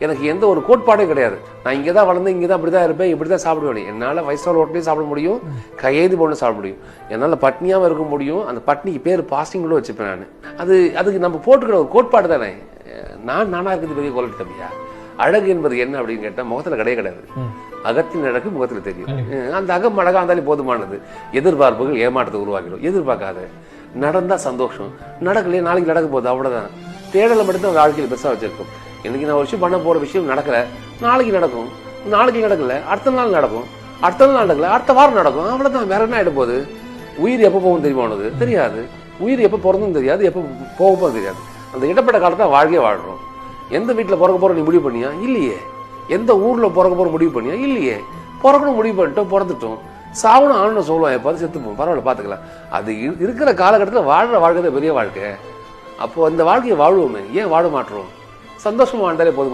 எனக்கு எந்த ஒரு கோட்பாடே கிடையாது. நான் இங்கே தான் வளர்ந்து இங்கே தான் இப்படி தான் இருப்பேன், இப்படி தான் சாப்பிடுவேன். என்னால் வயசான ஹோட்டலையும் சாப்பிட முடியும், கையேந்து போன சாப்பிட முடியும். என்னால் பட்னியாகவும் இருக்க முடியும். அந்த பட்னிக்கு பேர் பாஸ்டிங் கூட வச்சுப்பேன் நான். அதுக்கு நம்ம போட்டுக்கிற ஒரு கோட்பாடு தானே. நானாக இருக்கிறது பெரிய குவாலிட்டி தம்பியா. அழகு என்பது என்ன அப்படின்னு கேட்டால் முகத்தில் கிடையாது. அகத்தின் அழகு முகத்தில் தெரியும். அந்த அகம் அழகாக இருந்தாலே போதுமானது. எதிர்பார்ப்புகள் ஏமாற்றத்தை உருவாக்கிடும். எதிர்பார்க்காத நடந்தா சந்தோஷம், நடக்கலையே நாளைக்கு நடக்க போகுது, அவ்வளவுதான். தேடலை மட்டும்தான் வாழ்க்கையில் பெருசாக வச்சிருக்கும். இன்னைக்கு நான் ஒரு விஷயம் பண்ண போற விஷயம் நடக்கல, நாளைக்கு நடக்கும். நாளைக்கு நடக்கல, அடுத்த நாள் நடக்கும். அடுத்த நாள் நடக்கல, அடுத்த வாரம் நடக்கும். அவ்வளவுதான். வேற என்ன ஆயிட போகுது? உயிர் எப்போ போகும் தெரியுமா உனக்கு? தெரியாது. உயிர் எப்போ பிறந்தும் தெரியாது, எப்போ போகும் தெரியாது. அந்த இடப்பட்ட காலத்தை வாழ்க்கையே வாழ்றோம். எந்த வீட்டில் பிறக்க போற நீ முடிவு பண்ணியா? இல்லையே. எந்த ஊர்ல பிறக்க போற முடிவு பண்ணியா? இல்லையே. பிறக்கணும் முடிவு பண்ணிட்டோம், பிறந்துட்டோம். சாவணும் ஆகணும்னு சொல்லுவோம். எப்போது செத்துப்போம், பரவாயில்ல பார்த்துக்கலாம். அது இருக்கிற காலகட்டத்தில் வாழ்ற வாழ்க்கை பெரிய வாழ்க்கை. அப்போ அந்த வாழ்க்கையை வாழ்வோமே, ஏன் வாழ மாட்டோம்? சந்தோஷமா வாழ்ந்தாலே போதும்.